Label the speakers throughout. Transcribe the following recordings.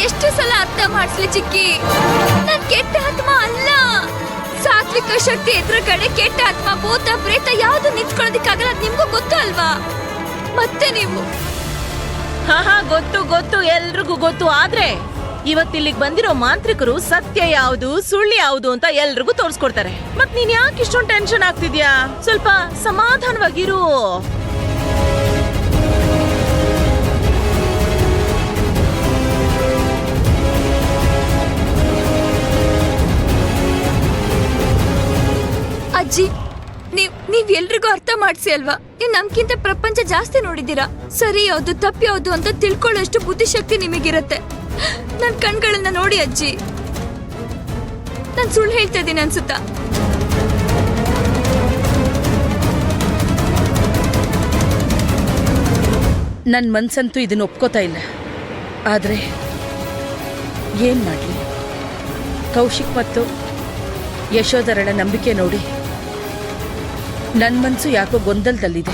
Speaker 1: ಎಷ್ಟು ಸಲ ಅರ್ಥ ಮಾಡಿಸ್ಲಿ ಚಿಕ್ಕಿ, ನಾನ್ ಕೆಟ್ಟ ಆತ್ಮ ಅಲ್ಲ. ಸಾತ್ವಿಕ ಶಕ್ತಿ ಎದುರುಗಡೆ ಕೆಟ್ಟ ಆತ್ಮ, ಭೂತ ಪ್ರೇತ ಯಾವ್ದು ನಿಂತ್ಕೊಳ್ಳೋದಿಕ್ಕಾಗಲ್ಲ. ನಿಮ್ಗೂ ಗೊತ್ತು ಅಲ್ವಾ? ಮತ್ತೆ ನೀವು
Speaker 2: ಹಾ ಗೊತ್ತು ಗೊತ್ತು, ಎಲ್ರಿಗೂ ಗೊತ್ತು. ಆದ್ರೆ ಇವತ್ತಿಲ್ಲಿಗೆ ಬಂದಿರೋ ಮಾಂತ್ರಿಕರು ಸತ್ಯ ಯಾವುದು ಸುಳ್ಳು ಯಾವುದು ಅಂತ ಎಲ್ರಿಗೂ ತೋರಿಸ್ಕೊಡ್ತಾರೆ. ಮತ್ ನೀನ್ ಯಾಕೆ ಇಷ್ಟೊಂದು ಟೆನ್ಷನ್ ಆಗ್ತಿದ್ಯಾ? ಸ್ವಲ್ಪ ಸಮಾಧಾನವಾಗಿರು.
Speaker 1: ಅಜ್ಜಿ, ನೀವ್ ಎಲ್ರಿಗೂ ಅರ್ಥ ಮಾಡ್ಸಿ ಅಲ್ವಾ? ನೀವ್ ನಮ್ಗಿಂತ ಪ್ರಪಂಚ ಜಾಸ್ತಿ ನೋಡಿದೀರಾ. ಸರಿ ಯಾವ್ದು ತಪ್ಪು ಯಾವ್ದು ಅಂತ ತಿಳ್ಕೊಳ್ಳೋಷ್ಟು ಬುದ್ಧಿಶಕ್ತಿ ನಿಮಗಿರತ್ತೆ. ನನ್ ಕಣ್ಗಳನ್ನ ನೋಡಿ ಅಜ್ಜಿ, ನಾನ್ ಸುಳ್ಳು ಹೇಳ್ತಾ ಇದ್ದೀನಿ ಅನ್ಸುತ್ತಾ?
Speaker 3: ನನ್ ಮನ್ಸಂತೂ ಇದನ್ನ ಒಪ್ಕೋತಾ ಇಲ್ಲ. ಆದ್ರೆ ಏನ್ ಮಾಡ್ಲಿ, ಕೌಶಿಕ್ ಮತ್ತು ಯಶೋಧರಳ ನಂಬಿಕೆ ನೋಡಿ ನನ್ ಮನ್ಸು ಯಾಕೋ ಗೊಂದಲದಲ್ಲಿದೆ.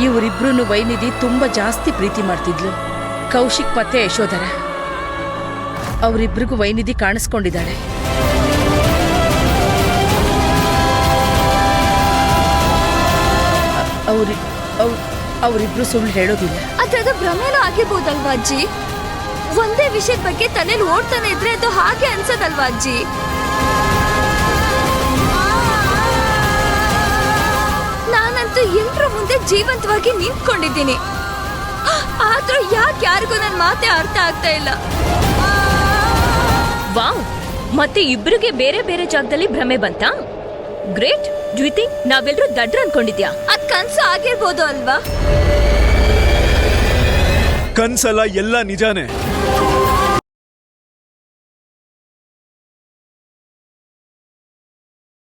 Speaker 3: ಇವರಿಬ್ರು ವೈನಿಧಿ ತುಂಬಾ ಜಾಸ್ತಿ ಪ್ರೀತಿ ಮಾಡ್ತಿದ್ಲು. ಕೌಶಿಕ್ ಮತ್ತೆ ಯಶೋಧರ, ಅವರಿಬ್ರಿಗೂ ವೈನಿಧಿ ಕಾಣಿಸ್ಕೊಂಡಿದ್ದಾಳೆ. ಅವರಿಬ್ರು ಸುಳ್ಳು ಹೇಳೋದಿಲ್ಲ.
Speaker 1: ಅದ್ರದ ಭ್ರಮೆನೂ ಆಗಿರ್ಬೋದಲ್ವಾ ಅಜ್ಜಿ? ಒಂದೇ ವಿಷಯದ ಬಗ್ಗೆ ತಲೆಯಲ್ಲಿ ಓಡ್ತಾನೆ ಇದ್ರೆ ಅದು ಹಾಗೆ ಅನ್ಸದಲ್ವಾ ಅಜ್ಜಿ? ನಾನಂತೂ ಎಲ್ರ ಮುಂದೆ ಜೀವಂತವಾಗಿ ನಿಂತ್ಕೊಂಡಿದ್ದೀನಿ. ಆದ್ರೂ ಯಾಕೆ ಯಾರಿಗೂ ನನ್ ಮಾತೆ ಅರ್ಥ ಆಗ್ತಾ ಇಲ್ಲ.
Speaker 4: ವಾವ್, ಮತ್ತೆ ಇಬ್ರಿಗೆ ಬೇರೆ ಬೇರೆ ಜಾಗದಲ್ಲಿ ಭ್ರಮೆ ಬಂತಾ? ಗ್ರೇಟ್. ಡು ಯು ಥಿಂಕ್ ನಾವೆಲ್ಲರೂ ದಡ್ರ ಅನ್ಕೊಂಡಿದ್ಯಾ?
Speaker 1: ಅದ್ ಕನ್ಸು ಆಗಿರ್ಬೋದು ಅಲ್ವಾ?
Speaker 5: ಕನ್ಸಲ್ಲ, ಎಲ್ಲ ನಿಜಾನೇ.